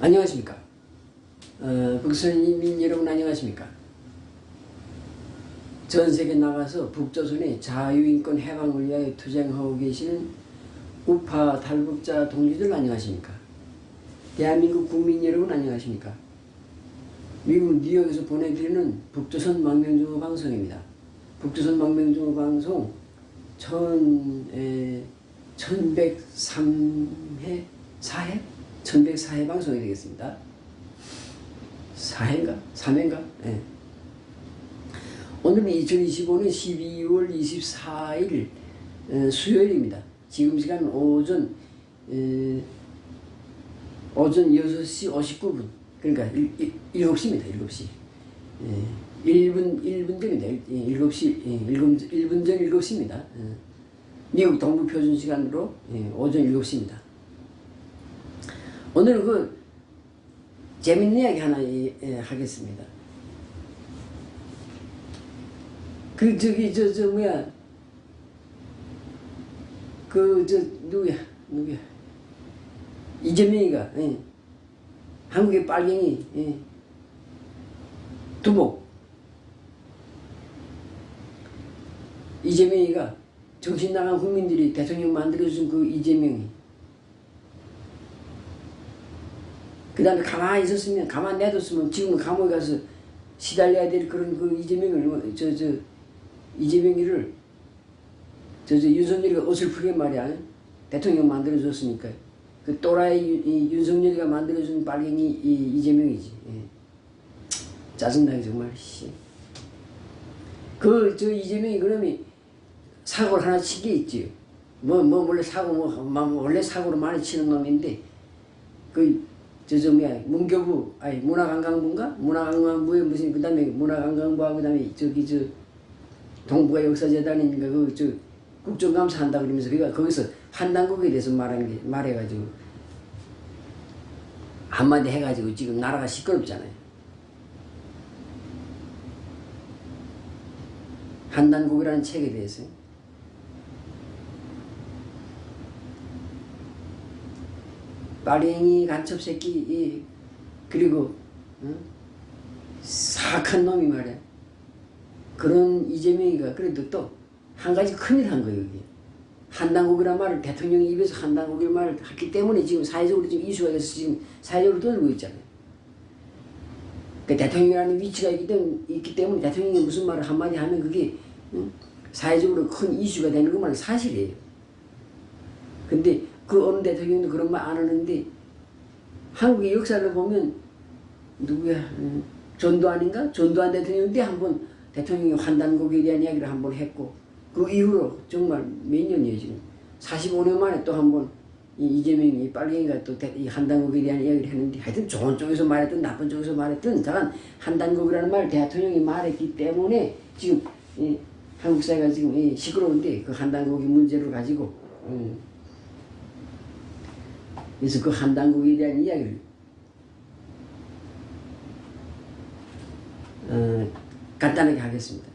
안녕하십니까. 북선민 여러분 안녕하십니까. 전세계 나가서 북조선의 자유인권 해방을 위하여 투쟁하고 계시는 우파 탈북자 동지들 안녕하십니까. 대한민국 국민 여러분 안녕하십니까. 미국 뉴욕에서 보내드리는 북조선 망명중어 방송입니다. 북조선 망명중어 방송 1103회 4회? 1104회 방송이 되겠습니다. 4회인가? 3회인가? 네. 오늘은 2025년 12월 24일 수요일입니다. 지금 시간은 오전 6시 59분. 그러니까 7시입니다. 7시. 1분 전입니다. 7시, 1분 전 7시입니다. 미국 동부 표준 시간으로 오전 7시입니다. 오늘은 재밌는 이야기 하나 하겠습니다. 누구야? 이재명이가, 한국의 빨갱이, 두목. 이재명이가 정신 나간 국민들이 대통령 만들어준 그 이재명이. 그 다음에 가만히 있었으면, 가만히 놔뒀으면 지금 감옥에 가서 시달려야 될 그런 그 이재명을, 이재명이를, 윤석열이가 어설프게 말이야. 대통령 만들어줬으니까. 그 또라이 윤석열이가 만들어준 빨갱이 이재명이지. 짜증나게 정말, 씨. 이재명이 그놈이 사고를 하나 친 게 있지. 원래 원래 사고를 많이 치는 놈인데, 문교부, 문화관광부인가? 문화관광부에 무슨, 그 다음에 문화관광부하고, 그 다음에 동북아 역사재단인가, 국정감사 한다 그러면서, 그러니까 거기서 한당국에 대해서 말해가지고, 한마디 해가지고 지금 나라가 시끄럽잖아요. 한당국이라는 책에 대해서. 빨갱이 간첩새끼, 그리고, 사악한 놈이 말이야. 그런 이재명이가 그래도 또 한 가지 큰일 한 거예요, 여기. 한당국이란 말을 대통령이 입에서 한당국이란 말을 했기 때문에 지금 사회적으로 지금 이슈가 돼서 지금 사회적으로 떠들고 있잖아요. 그 대통령이라는 위치가 있기 때문에 대통령이 무슨 말을 한마디 하면 그게 사회적으로 큰 이슈가 되는 것만 사실이에요. 근데 그 어느 대통령도 그런 말 안 하는데 한국의 역사를 보면 누구야? 전두환인가? 전두환 대통령인데 한번 대통령이 환단국에 대한 이야기를 한번 했고 그 이후로 정말 몇 년이에요 지금 45년 만에 또 한번 이재명이 빨갱이가 또 이 한단국에 대한 이야기를 했는데 하여튼 좋은 쪽에서 말했든 나쁜 쪽에서 말했든 잠깐 한단국이라는 말 대통령이 말했기 때문에 지금 한국 사회가 지금 시끄러운데 그 한단국의 문제를 가지고 그래서 그 한단국에 대한 이야기를 간단하게 하겠습니다.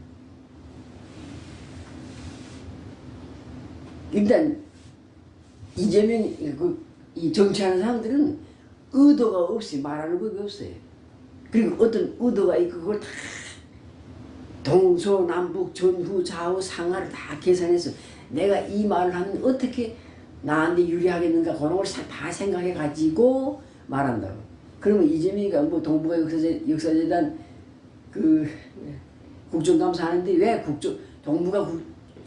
일단 이재명 이 정치하는 사람들은 의도가 없이 말하는 법이 없어요. 그리고 어떤 의도가 있고 그걸 다 동서남북 전후 좌우 상하를 다 계산해서 내가 이 말을 하면 어떻게 나한테 유리하겠는가 그런 걸 다 생각해 가지고 말한다고. 그러면 이재명이가 뭐 동북아 역사재단 국정감사 하는데 왜 동북아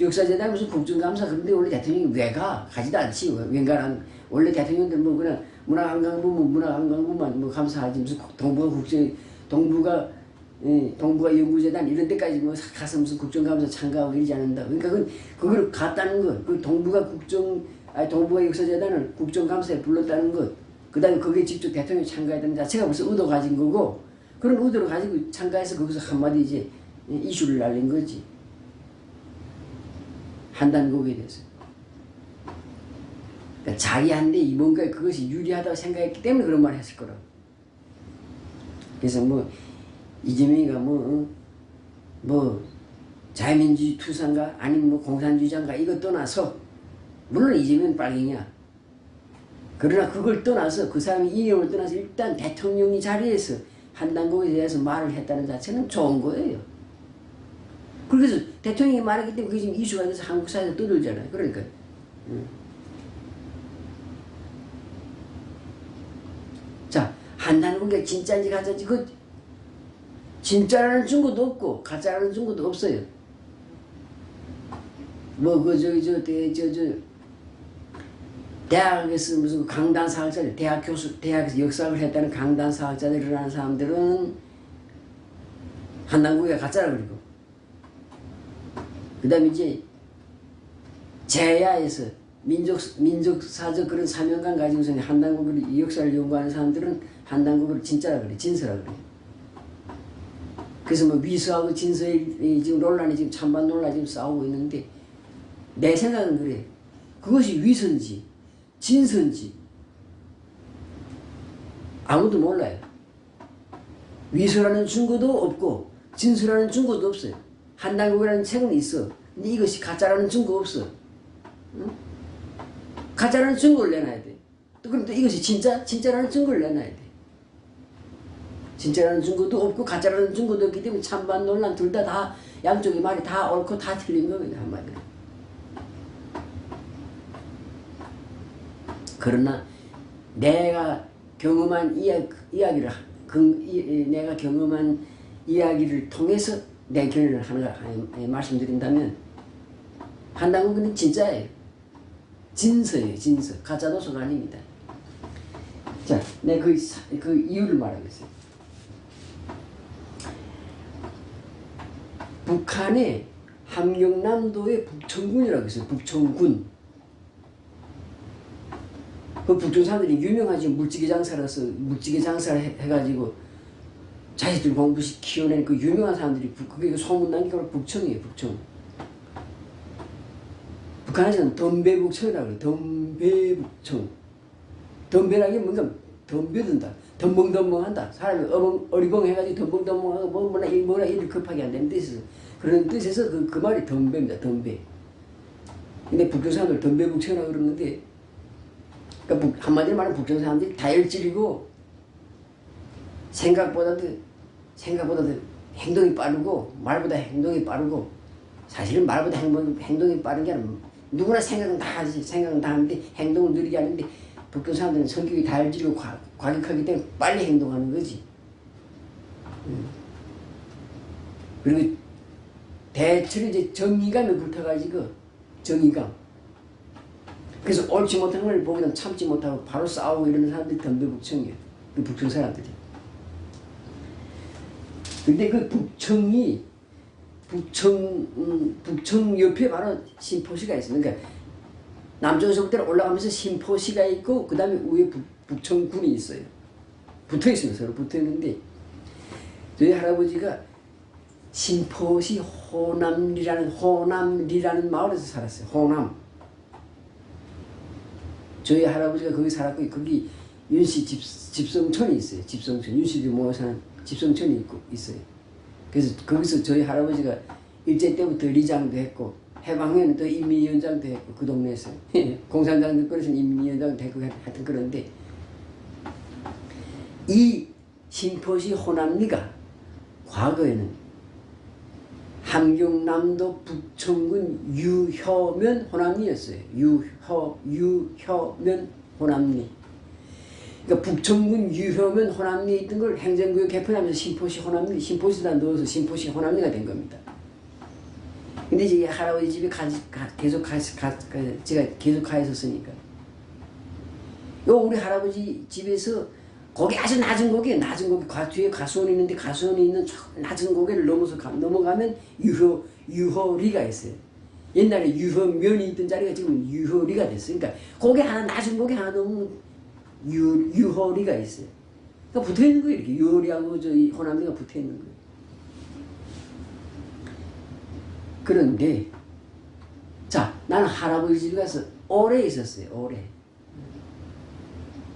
역사재단 무슨 국정감사 그런데 원래 대통령이 왜 가지도 않지. 왠가란 원래 대통령들 뭐 그냥 문화관광부만 뭐 감사하지 무슨 동북아 연구재단 이런 데까지 뭐 가서 무슨 국정감사 참가하고 이러지 않는다. 그러니까 그걸 갔다는 것, 동북아 역사재단을 국정감사에 불렀다는 것, 그 다음에 거기에 직접 대통령이 참가했다는 자체가 벌써 의도 가진 거고, 그런 의도를 가지고 참가해서 거기서 한마디 이제 이슈를 날린 거지. 한단국에 대해서. 그러니까 자기한테 뭔가 그것이 유리하다고 생각했기 때문에 그런 말을 했을 거라고. 그래서 이재명이가 자유민주주의 투사인가 아니면 공산주의자인가 이것 떠나서 물론 이재명은 빨갱이야. 그러나 그걸 떠나서 그 사람이 이념을 떠나서 일단 대통령이 자리에서 한단국에 대해서 말을 했다는 자체는 좋은 거예요. 그래서 대통령이 말했기 때문에 그게 지금 이슈가 돼서 한국 사회에서 떠들잖아요. 그러니까. 자, 한단국이 진짜인지 가짜인지 그 진짜라는 증거도 없고 가짜라는 증거도 없어요. 뭐 그 대학에서 무슨 강단 사학자들, 대학에서 역사를 했다는 강단 사학자들이라는 사람들은 한단국이가 가짜라 그리고 그 다음에 이제 제야에서 민족사적 그런 사명감 가지고서 한단국을 이 역사를 연구하는 사람들은 한단국을 진짜라 그래, 진서라 그래. 그래서 뭐 위서하고 진서의 지금 논란이 지금 찬반 논란이 지금 싸우고 있는데 내 생각은 그래. 그것이 위선지 진선지 아무도 몰라요. 위서라는 증거도 없고 진서라는 증거도 없어요. 한단국이라는 책은 있어. 근데 이것이 가짜라는 증거 없어. 응? 가짜라는 증거를 내놔야 돼. 또 그럼 또 이것이 진짜라는 증거를 내놔야 돼. 진짜라는 증거도 없고 가짜라는 증거도 없기 때문에 찬반 논란 둘 다 양쪽의 말이 다 옳고 다 틀린 겁니다. 한마디로. 그러나 내가 경험한 이야기를 내가 경험한 이야기를 통해서 내 결론을 하나 말씀드린다면 한단국은 진짜예요. 진서예요. 진서. 가짜 도서가 아닙니다. 자, 내가 그 이유를 말하겠어요. 북한의 함경남도의 북천군이라고 있어요. 북천군. 그 북쪽 사람들이 유명하지. 물찌개 장사라서 물찌개 장사를 해가지고 자식들 공부시 키워낸 그 유명한 사람들이 그게 소문난 게 바로 북청이에요. 북청. 북한에서는 덤배북청이라고 그래요. 덤배북청. 덤배라는 게 뭔가 덤벼든다. 덤벙덤벙한다. 사람이 어리벙해가지고 덤벙덤벙하고 뭐나 일을 급하게 한다는 뜻에서 그런 뜻에서 그 말이 덤배입니다. 덤배. 근데 북쪽 사람들 덤배북청이라고 그러는데 그러니까 한마디로 말하면 북쪽 사람들이 다혈질이고 생각보다도 행동이 빠르고 말보다 행동이 빠르고 사실은 말보다 행동이 빠른 게 아니라 누구나 생각은 다 하지. 생각은 다 하는데 행동을 느리게 하는데 북쪽 사람들은 성격이 다혈질이고 과격하기 때문에 빨리 행동하는 거지. 그리고 대체로 이제 정의감에 붙어가지고 정의감. 그래서 옳지 못한 걸 보기는 참지 못하고 바로 싸우고 이러는 사람들이 덤배북청이에요. 그 북청 사람들이. 근데 그 북청 옆에 바로 신포시가 있어요. 그러니까 남쪽에서부터 올라가면서 신포시가 있고 그 다음에 위에 북청군이 있어요. 붙어있어요. 서로 붙어있는데 저희 할아버지가 신포시 호남리라는 마을에서 살았어요. 호남. 저희 할아버지가 거기 살았고 거기 윤씨 집성촌이 있어요. 집성촌. 윤씨들이 모여 사는 집성촌이 있어요. 그래서 거기서 저희 할아버지가 일제 때부터 리장도 했고 해방후에는 또 인민위원장도 했고 그 동네에서 공산당 거에서는 인민위원장도 했고 하여튼 그런데 이 신포시 호남리가 과거에는 함경남도 북천군 유효면 호남리였어요. 유효면 호남리. 그러니까 북천군 유효면 호남리에 있던 걸 행정구역 개편하면서 신포시 호남리, 신포시에다 넣어서 신포시 호남리가 된 겁니다. 근데 이제 할아버지 집에 제가 계속 가 있었으니까. 우리 할아버지 집에서 거기 아주 낮은 고개, 뒤에 가수원이 있는데 가수원이 있는 낮은 고개를 넘어가면 유효리가 있어요. 옛날에 유효면이 있던 자리가 지금 유효리가 됐어요. 그러니까 고개 하나, 낮은 고개 하나 넘으면 유효리가 있어요. 그러니까 붙어 있는 거예요. 이렇게 유효리하고 이 호남리가 붙어 있는 거예요. 그런데, 자, 나는 할아버지 집에 가서 오래 있었어요. 오래.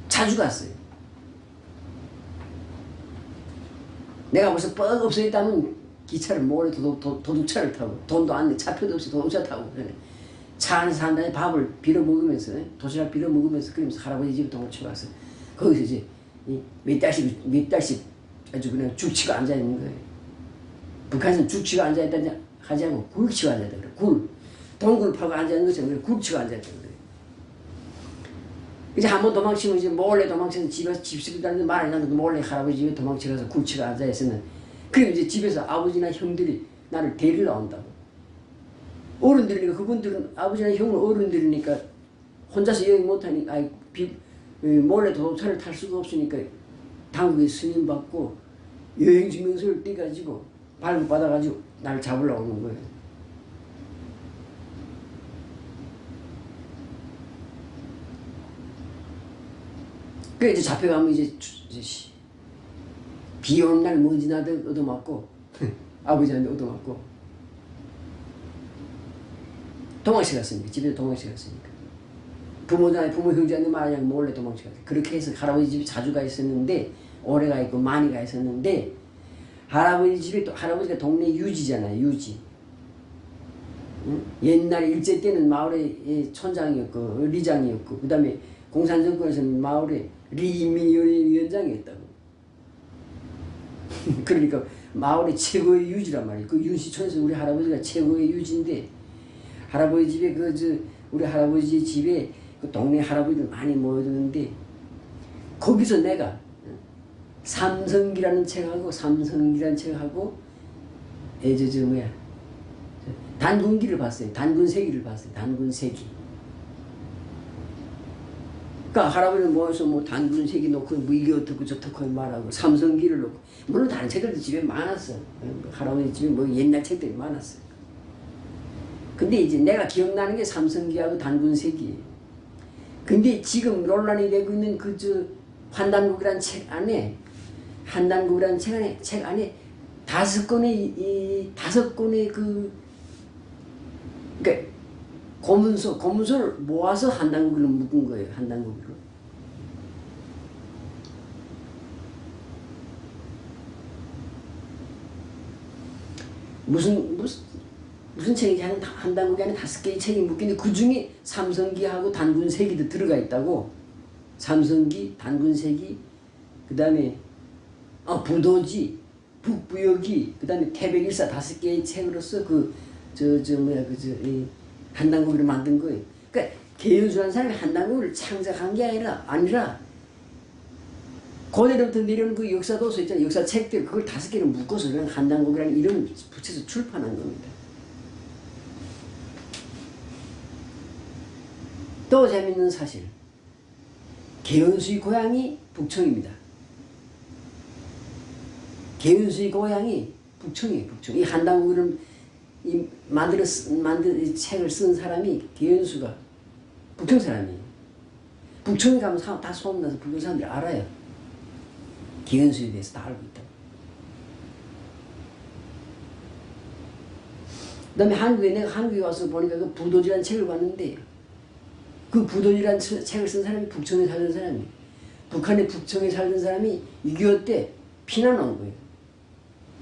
자주 갔어요. 내가 벌써 뻑 없어 있다면 기차를 몰래 도둑차를 타고 돈도 안 내 차표도 없이 도둑차 타고 그래. 차 안에서 한 잔에 밥을 빌어 먹으면서 도시락 빌어 먹으면서 그러면서 할아버지 집에 도망쳐 가서 거기서 이제 몇 달씩 아주 그냥 죽치고 앉아 있는 거예요. 북한에서는 죽치고 앉아 있다 하지 않고 굴치고 앉아 있다 그래. 굴 동굴 파고 앉아 있는 것처럼 굴치고 앉아 있다 그래. 이제 한번 도망치면 이제 몰래 도망쳐서 집에서 집수리다는데 말 안 하는데 몰래 할아버지 집에 도망쳐가서 굴치고 앉아 있으면 그럼 이제 집에서 아버지나 형들이 나를 데리러 나온다고. 어른들이니까 그분들은 아버지나 형은 어른들이니까 혼자서 여행 못하니까 몰래 도차를 탈 수가 없으니까 당국에 승인 받고 여행 증명서를 떼가지고 발급받아가지고 날 잡으려고 오는 거예요. 그래 이제 잡혀가면 이제 비 오는 날 먼지 나들 얻어맞고 아버지한테 얻어맞고 도망쳐 갔으니까 집에 도망쳐 갔으니까 부모 형제한테 말하자면 몰래 도망쳐 갔어요. 그렇게 해서 할아버지 집에 자주 가 있었는데 오래 가 있고 많이 가 있었는데 할아버지 집에 또 할아버지가 동네 유지잖아요. 유지. 응? 옛날에 일제 때는 마을의 촌장이었고 리장이었고 그 다음에 공산정권에서는 마을의 리인민위원장이었다고. 그러니까 마을의 최고의 유지란 말이에요. 그 윤시촌에서 우리 할아버지가 최고의 유지인데 할아버지 집에 우리 할아버지 집에 그 동네 할아버지들 많이 모여드는데 거기서 내가 삼성기라는 책하고 단군기를 봤어요. 단군세기를 봤어요. 단군세기. 그러니까 할아버지는 모여서 뭐 단군세기 놓고 뭐 이게 어떻고 저떻고 말하고 삼성기를 놓고 물론 다른 책들도 집에 많았어. 할아버지 집에 뭐 옛날 책들이 많았어. 근데 이제 내가 기억나는 게 삼성기하고 단군세기. 근데 지금 논란이 되고 있는 환단국이라는 책 안에 책 안에 다섯 권의 그러니까 고문서를 모아서 한단국으로 묶은 거예요. 한단국으로. 무슨 책이지? 한단국이 안에 5개의 책이 묶이는데 그 중에 삼성기하고 단군세기도 들어가 있다고. 삼성기, 단군세기, 그 다음에 부도지, 북부여기, 그 다음에 태백일사 5개의 책으로서 한단국을 만든 거예요. 그러니까 개연수라는 사람이 한단국을 창작한 게 아니라 고대로부터 내려오는 그 역사도서 있잖아요. 역사책들 그걸 5개를 묶어서 그냥 한단국이라는 이름을 붙여서 출판한 겁니다. 또 재밌는 사실. 개연수의 고향이 북청입니다. 개연수의 고향이 북청이에요. 북청. 이 한단국을 만든 책을 쓴 사람이 개연수가 북청 사람이에요. 북청에 가면 다 소문나서 북청 사람들이 알아요. 개연수에 대해서 다 알고 있다고. 그 다음에 내가 한국에 와서 보니까 그 부도지라는 책을 봤는데 그 부도지라는 책을 쓴 사람이 북청에 살던 사람이에요. 북한의 북청에 살던 사람이 6.25 때 피난 온 거예요.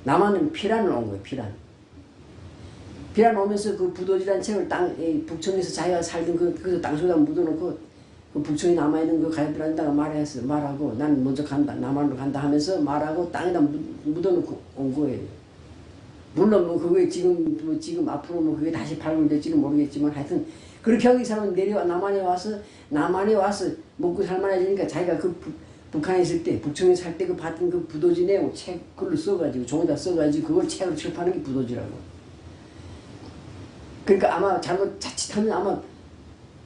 남한은 피난을 온 거예요. 피난 오면서 그 부도지라는 책을 북청에서 자기가 살던 그 땅속에다 묻어놓고 그 북청에 남아있는 그 가족들한테다가 말하고 난 먼저 간다. 남한으로 간다 하면서 말하고 땅에다 묻어놓고 온 거예요. 물론 뭐 그게 지금 앞으로 뭐 그게 다시 발굴될지는 모르겠지만 하여튼 그렇게 하고 이 사람은 남한에 와서 먹고 살만해지니까 자기가 북한에 있을 때 북청에 살 때 그 봤던 그 부도지 내용 글로 써가지고 종에다 써가지고 그걸 책으로 출판하는 게 부도지라고. 그러니까 아마 자칫하면 아마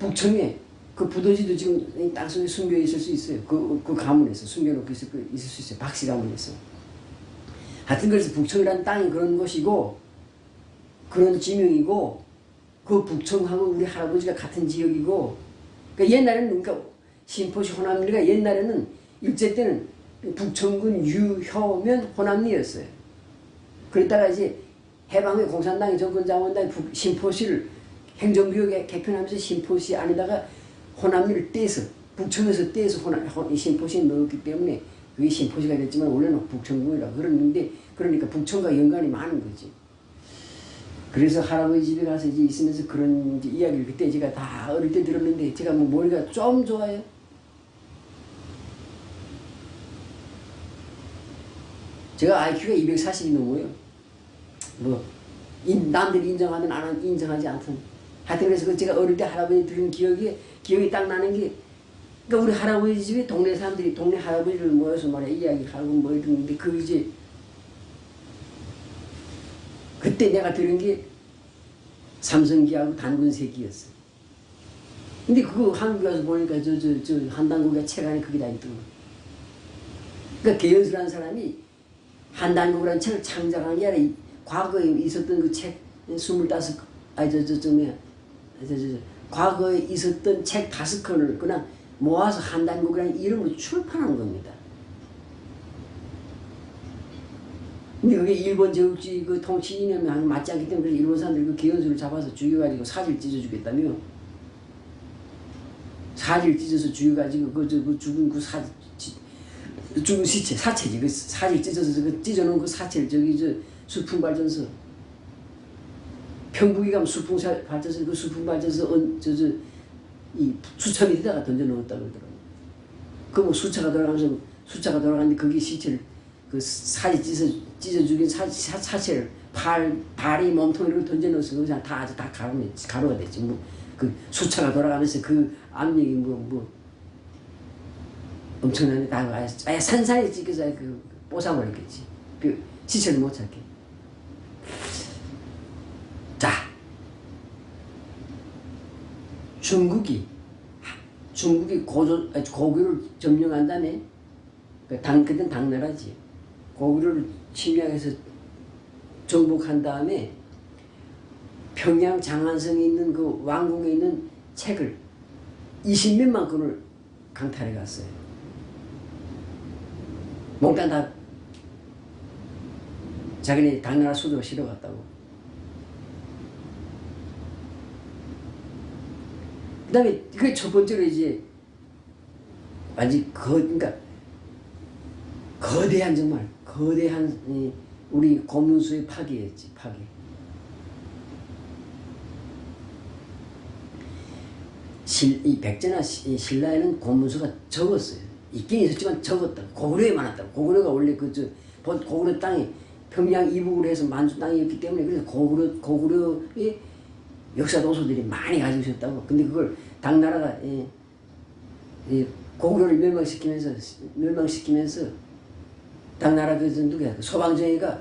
북청에 그 부도지도 지금 땅속에 숨겨 있을 수 있어요. 그 가문에서 숨겨놓고 있을 수 있어요. 박씨 가문에서. 하여튼 그래서 북청이라는 땅이 그런 것이고 그런 지명이고 그 북청하고 우리 할아버지가 같은 지역이고 그러니까 옛날에는 그러니까 신포시 호남리가 옛날에는 일제 때는 북청군 유효면 호남리였어요. 그랬다가 이제 해방 후에 공산당이 정권 잡은 다음에 신포시를 행정구역에 개편하면서 신포시 안에다가 호남리를 떼서 북청에서 떼서 신포시에 넣었기 때문에 그게 신포시가 됐지만 원래는 북청군이라고 그러는데 그러니까 북청과 연관이 많은 거지. 그래서 할아버지 집에 가서 이제 있으면서 그런 이제 이야기를 그때 제가 다 어릴 때 들었는데 제가 뭐 머리가 좀 좋아요. 제가 IQ가 240이 넘어요. 뭐 남들이 인정하든 안 인정하지 않든 하여튼 그래서 제가 어릴 때 할아버지 들은 기억이 딱 나는 게 그러니까 우리 할아버지 집에 동네 사람들이 동네 할아버지를 모여서 말이야 이야기하고 뭐 이러는데 그 이제 그때 내가 들은 게 삼성기하고 단군세기였어. 근데 그거 한국에 와서 보니까 저 한단국의 책 안에 그게 다 있더라고. 그러니까 개연수라는 사람이 한단국이라는 책을 창작한 게 아니라 과거에 있었던 그 책 25 과거에 있었던 책 5권을 그냥 모아서 한단국이라는 이름으로 출판한 겁니다. 근데 그게 일본 제국주의 그 통치 이념에 맞지 않기 때문에 일본 사람들이 그 개연수를 잡아서 죽여가지고 사지를 찢어주겠다며. 사지를 찢어서 죽여가지고 그 죽은 그 죽은 시체 사체지 그 사지를 찢어서 그 찢어놓은 그 사체를 수풍발전소 평북이 가면 수풍발전소 그 수풍발전소 이 수차 밑에다가 던져 넣었다고 그러더라고. 그 뭐 수차가 돌아가는데 거기 시체를 그 사지 찢어 죽인 사체를 발이 몸통으로 던져 넣어서 그냥 다 가루가 됐지. 뭐 그 수차가 돌아가면서 그 압력이 뭐 엄청난데 다 아예 산산에 찍혀서 그 뽀사버렸겠지. 그 시체를 못 찾게. 자, 중국이 고구려를 점령한 다음에 그땐 당나라지. 고구려를 침략해서 정복한 다음에 평양 장안성에 있는 그 왕궁에 있는 책을 20몇만 권을 강탈해 갔어요. 몽땅 다 자기네 당나라 수도로 실어갔다고. 그 다음에 그게 첫 번째로 이제 완전 그러니까 거대한 정말 거대한 우리 고문수의 파괴였지. 파괴. 이 백제나 신라에는 고문수가 적었어요. 있긴 있었지만 적었다. 고구려에 많았다고. 고구려가 원래 고구려 땅이 평양 이북으로 해서 만주 땅이었기 때문에 그래서 고구려의 역사 도서들이 많이 가지고 있었다고. 근데 그걸 당나라가 고구려를 멸망시키면서 당나라 누구야 소방정이가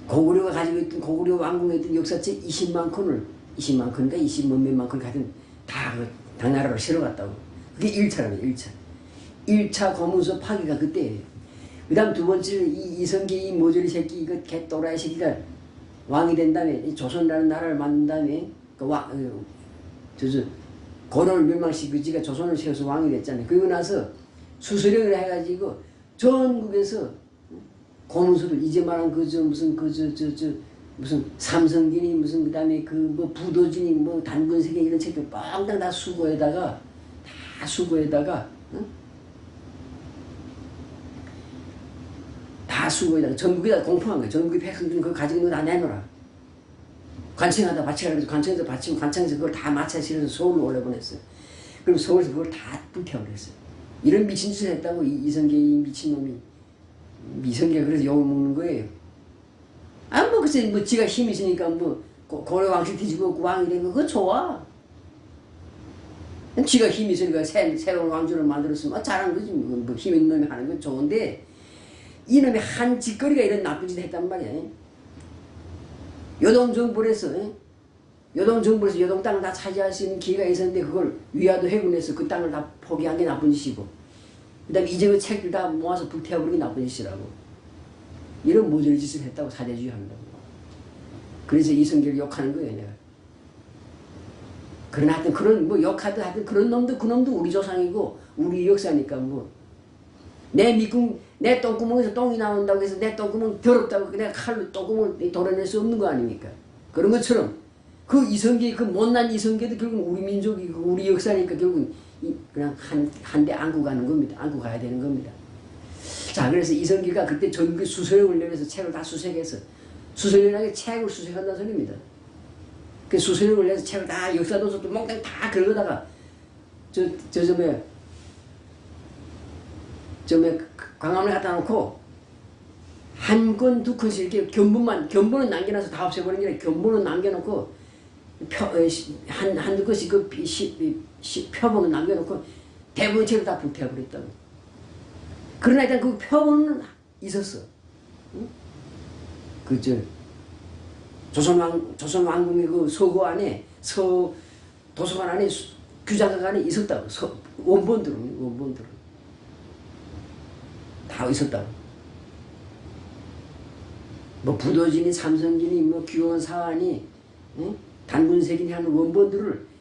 고구려가 가지고 있던 고구려 왕궁에 있던 역사책 20만 권인가 20몇만 권 같은 다 그 당나라로 실어갔다고. 그게 1차라고요. 1차 고문서 파괴가 그때예요. 그 다음 두 번째는 이성계 이 모조리 새끼 이거 개또라이 새끼가 왕이 된 다음에 조선이라는 나라를 만든 다음에 고려를 멸망시키고 지가 조선을 세워서 왕이 됐잖아요. 그리고 나서 수수령을 해가지고 전국에서 고문서를 이제 말한 무슨 삼성진이 무슨 그다음에 그 뭐 부도진이 뭐 단군세계 이런 책들 뻥땅 다 수거에다가 전국에다 공포한 거예요. 전국의 백성들은 그거 가지고 있는 거 다 내놓으라. 관청에다 바치라 그래서 관청에서 바치면 관청에서 그걸 다 마차 실어서 서울로 올려보냈어요. 그럼 서울에서 그걸 다 불태워버렸어요. 이런 미친 짓을 했다고 이성계 이 미친놈이. 이성계가 그래서 욕을 먹는 거예요. 글쎄 지가 힘이 있으니까 고려 왕실 뒤집어 왕이 된 거 그거 좋아. 지가 힘이 있으니까 새로운 왕조를 만들었으면 잘한 거지. 힘 있는 놈이 하는 건 좋은데 이놈이 한 짓거리가 이런 나쁜 짓을 했단 말이야. 요동정벌에서 요동 땅을 다 차지할 수 있는 기회가 있었는데 그걸 위화도 해군해서 그 땅을 다 포기한 게 나쁜 짓이고 그 다음에 이제 그 책들 다 모아서 불태워버린 게 나쁜 짓이라고. 이런 모조리 짓을 했다고 사대주의 한다고. 그래서 이성계를 욕하는 거예요 내가. 그러나 하여튼 그런 욕하든 하여튼 그런 놈도 그놈도 우리 조상이고 우리 역사니까 내 똥구멍에서 똥이 나온다고 해서 내 똥구멍 더럽다고 내가 칼로 똥구멍을 도려낼 수 없는 거 아닙니까? 그런 것처럼 그 이성계 그 못난 이성계도 결국 우리 민족이고 우리 역사니까 결국 그냥 한 대 안고 가는 겁니다. 안고 가야 되는 겁니다. 자, 그래서 이성기가 그때 전국 수서령을 내려서 책을 다 수색해서 수서령에게 책을 수색한다는 소리입니다. 그 수서령을 내서 책을 다 역사도서도 몽땅 다 긁어다가 광화문에 갖다 놓고 한 권, 두 권씩 이렇게 견본은 남겨놔서 다 없애버린 게 아니라 견본은 남겨놓고 한두 권씩 표본은 남겨놓고 대부분 책을 다 불태워버렸다고. 그러나 일단 그 표본은 있었어. 응? 조선왕궁의 그 서고 안에, 도서관 안에, 규장각 안에 있었다고. 원본들은. 다 있었다고. 뭐 부도진이, 삼성진이, 뭐 규원 사안이, 응? 단군색인이 하는 원본들을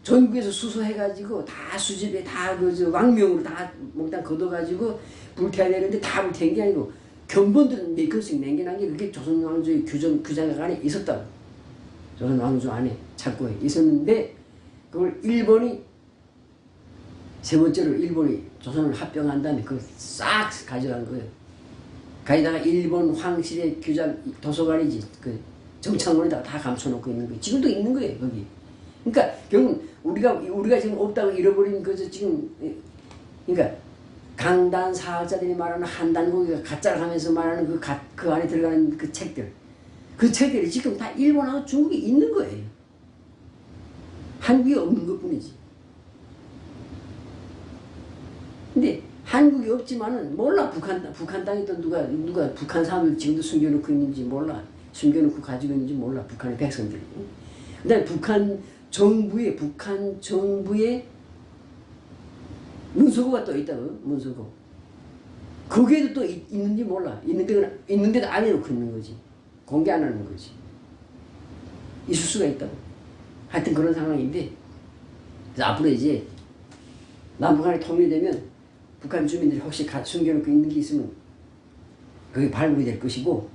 전국에서 수소해가지고 다 수집해, 다 왕명으로 다 몽땅 걷어가지고 불태워야 되는데 다 불태운 게 아니고 견본들은 몇 건씩 남겨놓은 게 그게 조선왕조의 규장각 안에 있었다고. 조선왕조 안에 창고에 있었는데 그걸 일본이 세 번째로 일본이 조선을 합병한 다음에 그걸 싹 가져간 거예요. 가져다가 일본 황실의 규장 도서관이지 그 정창원에다가 다 감춰놓고 있는 거예요. 지금도 있는 거예요 거기. 그러니까 결국 우리가 지금 없다고 잃어버린 거죠 지금. 그러니까 강단 사학자들이 말하는 한단고기가 가짜를 하면서 말하는 그 안에 들어가는 그 책들이 지금 다 일본하고 중국에 있는 거예요. 한국이 없는 것뿐이지. 근데 한국이 없지만은 몰라. 북한 땅에도 누가 북한 사람들 지금도 숨겨놓고 있는지 몰라. 숨겨놓고 가지고 있는지 몰라. 북한의 백성들이. 그다음에 북한 정부의 문서고가 또 있다고. 문서고. 거기에도 또 있는지 몰라. 있는데도 안 해놓고 있는 거지. 공개 안 하는 거지. 있을 수가 있다고. 하여튼 그런 상황인데, 그래서 앞으로 이제 남북한이 통일되면 북한 주민들이 혹시 숨겨놓고 있는 게 있으면 그게 발굴이 될 것이고,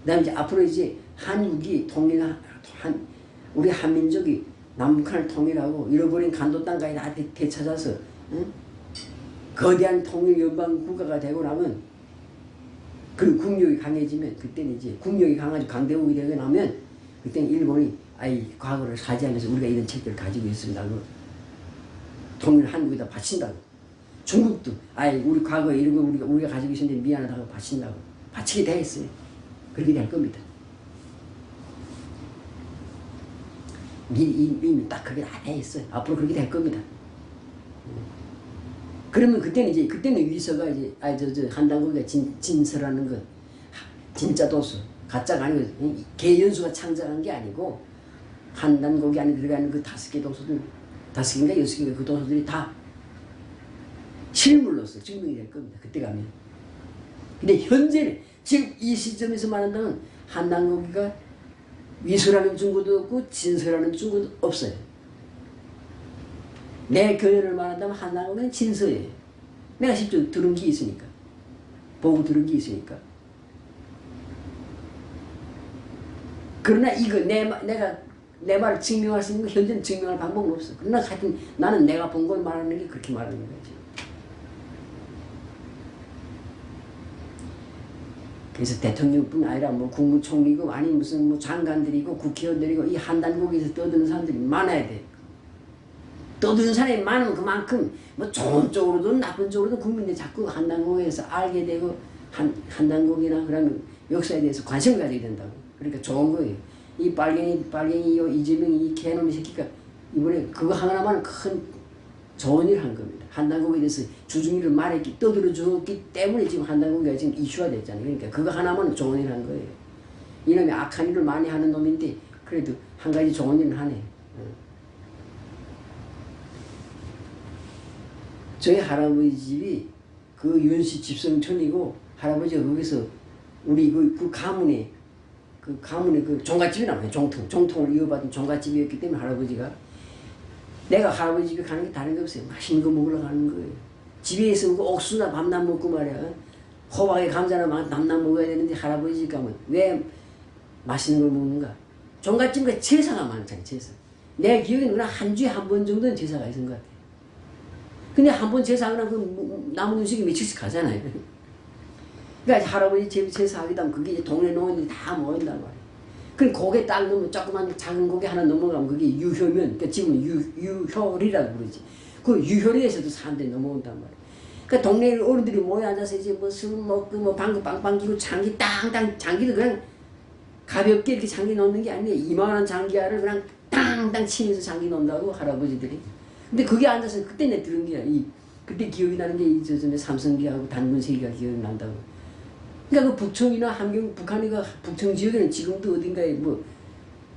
그다음에 이제 앞으로 이제 한국이 우리 한민족이 남북한을 통일하고 잃어버린 간도 땅까지 다 되찾아서 응? 거대한 통일 연방 국가가 되고 나면 그 국력이 강해지면 그때는 이제 국력이 강해지고 강대국이 되고 나면 그때는 일본이 과거를 사죄하면서 우리가 이런 책들을 가지고 있습니다. 통일을 한국에다 바친다고. 중국도 우리 과거에 이런 거 우리가 가지고 있었는데 미안하다고 바친다고. 바치게 돼 있어요. 그렇게 될 겁니다. 이미 딱 그렇게 다 돼 있어요. 앞으로 그렇게 될 겁니다. 그러면 그때는 위서가 이제 한단고기가 진서라는 것, 진짜 도서, 가짜가 아니고 개연수가 창작한 게 아니고 한단고기 안에 들어가는 그 5개 도서들, 5개인가 6개인가 그 도서들이 다 실물로서 증명이 될 겁니다. 그때 가면. 근데 현재는 지금 이 시점에서 말한다면 한단고기가 위서라는 증거도 없고 진서라는 증거도 없어요. 내 견해를 말한다면 한단고기는 진서예요. 내가 직접 들은 게 있으니까. 보고 들은 게 있으니까. 그러나 이거 내가 내 말을 증명할 수 있는 거 현재는 증명할 방법은 없어. 그러나 하여튼 나는 내가 본 걸 말하는 게 그렇게 말하는 거지. 그래서 대통령뿐 아니라 뭐 국무총리고 아니 무슨 뭐 장관들이고 국회의원들이고 이 한단고기에서 떠드는 사람들이 많아야 돼. 떠드는 사람이 많으면 그만큼 뭐 좋은 쪽으로든 나쁜 쪽으로든 국민들이 자꾸 한단고기에서 알게 되고 한단고기나 그러면 역사에 대해서 관심을 가지게 된다고. 그러니까 좋은 거예요. 이 빨갱이 이재명이 이 개놈의 새끼가 이번에 그거 하나만 큰 좋은 일을 한 겁니다. 한단고기에 대해서 주중일을 떠들어 주었기 때문에 지금 한단고기가 지금 이슈화 됐잖아요. 그러니까 그거 하나만 좋은 일을 한 거예요. 이놈이 악한 일을 많이 하는 놈인데 그래도 한 가지 좋은 일을 하네. 저희 할아버지 집이 그 윤씨 집성촌이고 할아버지가 거기서 우리 그 가문에 그 종갓집이라고 해요. 종통을 이어받은 종갓집이었기 때문에 할아버지가 내가 할아버지 집에 가는 게 다른 게 없어요. 맛있는 거 먹으러 가는 거예요. 집에 있으면 그 옥수나 밤낮 먹고 말이야. 호박에 감자나 밤낮 먹어야 되는데 할아버지 집 가면 왜 맛있는 걸 먹는가? 종갓집과 제사가 많잖아요. 제사. 내 기억에는 한 주에 한 번 정도는 제사가 있는 것 같아요. 근데 한 번 제사하면 그 남은 음식이 며칠씩 가잖아요. 그러니까 할아버지 제사하기도 하면 그게 동네 농원들이 다 모인단 말이에요. 그럼 고개 딱 넣으면 조그만 작은 고개 하나 넘어가면 그게 유효면, 그러니까 지금 유효리라고 그러지. 그 유효리에서도 사람들이 넘어온단 말이에요. 그러니까 동네 어른들이 모여 앉아서 이제 뭐 술 먹고 뭐 방구 빵빵 끼고 장기 땅땅, 장기도 그냥 가볍게 이렇게 장기 넣는 게 아니에요. 이만한 장기알을 그냥 땅땅 치면서 장기 넣는다고 할아버지들이. 근데 그게 앉아서 그때 내 들은 게야. 그때 기억이 나는 게 이 전에 삼성기하고 단문세기가 기억이 난다고. 그러니까 그 북청이나 함경 북한이가 북청 지역에는 지금도 어딘가에 뭐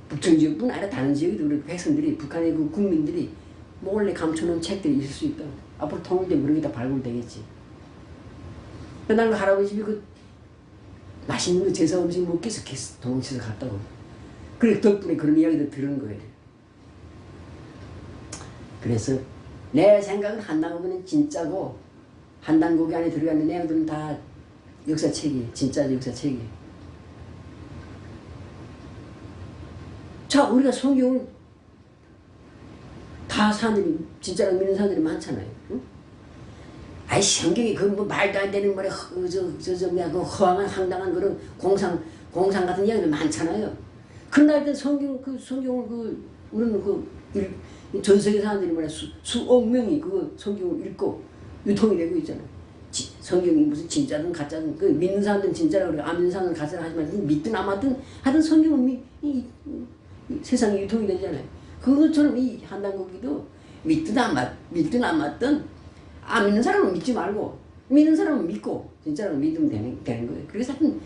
북청 지역뿐 아니라 다른 지역에도 그렇고 백성들이 북한의 그 국민들이 몰래 감춰놓은 책들이 있을 수 있다. 앞으로 통일되면 그런 게 다 발굴되겠지. 나는 그 할아버지 집에 그 맛있는 거 제사 음식 먹기 위해서 도망쳐서 갔다고. 그래 덕분에 그런 이야기도 들은 거예요. 그래서 내 생각은 한단고기는 진짜고 한단고기 안에 들어가는 내용들은 다 역사책이 진짜 역사책이. 자 우리가 성경을 다 사람들이 진짜로 믿는 사람들이 많잖아요. 응? 아이 성경이 그 뭐 말도 안 되는 뭐래 그 허황한 황당한 그런 공상 같은 이야기들 많잖아요. 그러나 일단 성경을 우리는 전 세계 사람들이 뭐래 수억 명이 그 성경을 읽고 유통이 되고 있잖아요. 성경이 무슨 진짜든 가짜든 그 믿는 사람들은 진짜라고 그러고 안 믿는 사람들은 가짜라고 하지만 믿든 안 믿든 하여튼 성경은 세상에 유통이 되잖아요. 그것처럼 이 한단고기도 믿든 안 맞든 안 믿는 사람은 믿지 말고 믿는 사람은 믿고 진짜로 믿으면 되는 거예요. 그래서 하여튼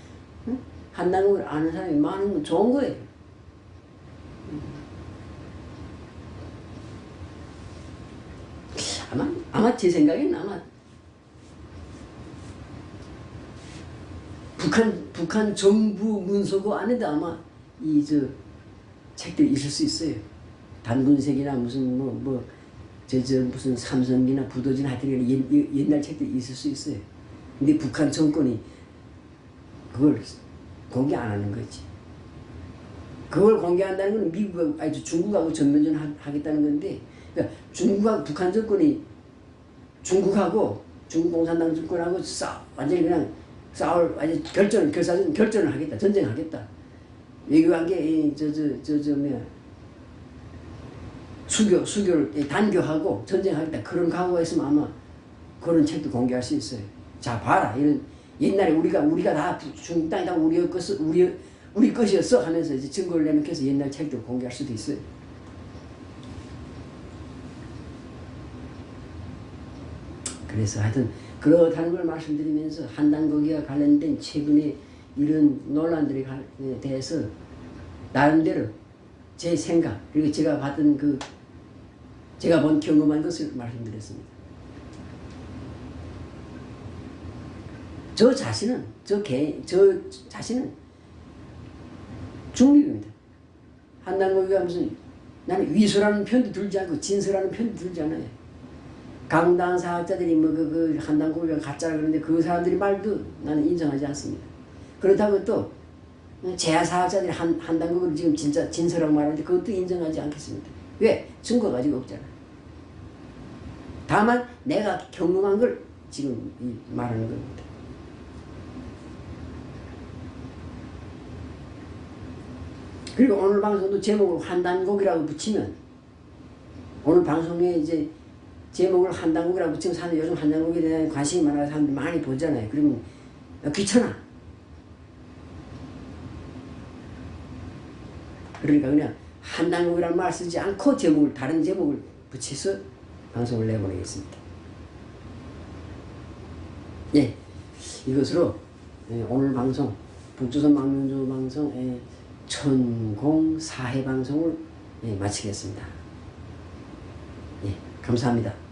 한단고기를 아는 사람이 많은 건 좋은 거예요. 아마 제 생각에는 아마 북한 정부 문서고 안에도 아마 책들이 있을 수 있어요. 단군색이나 무슨 무슨 삼성기나 부도지나 하여튼 옛날 책들이 있을 수 있어요. 근데 북한 정권이 그걸 공개 안 하는 거지. 그걸 공개한다는 건 미국하고 아니 중국하고 전면전 하겠다는 건데, 그러니까 중국하고 북한 정권이 중국하고 중국 공산당 정권하고 완전히 그냥 완전 결전을 하겠다, 전쟁하겠다. 외교관계 수교를 단교하고 전쟁하겠다. 그런 각오가 있으면 아마 그런 책도 공개할 수 있어요. 자 봐라, 이런 옛날에 우리가 다 중국 땅이 다 우리 것이었어 하면서 이제 증거를 내놓고 해서 옛날 책도 공개할 수도 있어요. 그래서 하여튼 그렇다는 걸 말씀드리면서 한단고기와 관련된 최근에 이런 논란들에 대해서 나름대로 제 생각 그리고 제가 본 경험한 것을 말씀드렸습니다. 저 자신은 중립입니다. 한단고기가 무슨 나는 위소라는 편도 들지 않고 진서라는 편도 들지 않아요. 강당 사학자들이 그 한단고기가 가짜라 그러는데 그 사람들이 말도 나는 인정하지 않습니다. 그렇다고 또 제야 사학자들이 한단고기를 지금 진짜 진서라고 말하는데 그것도 인정하지 않겠습니다. 왜? 증거가 아직 없잖아. 다만 내가 경험한 걸 지금 말하는 겁니다. 그리고 오늘 방송도 제목을 한단고기라고 붙이면 오늘 방송에 이제 제목을 한단고기라고 붙이면 사람들이 요즘 한단고기에 대한 관심이 많아서 사람들이 많이 보잖아요. 그러면 귀찮아. 그러니까 그냥 한단고기라는 말 쓰지 않고 다른 제목을 붙여서 방송을 내보내겠습니다. 예, 이것으로 오늘 방송 북조선 망명조 방송 천공사회 방송을 마치겠습니다. 예, 감사합니다.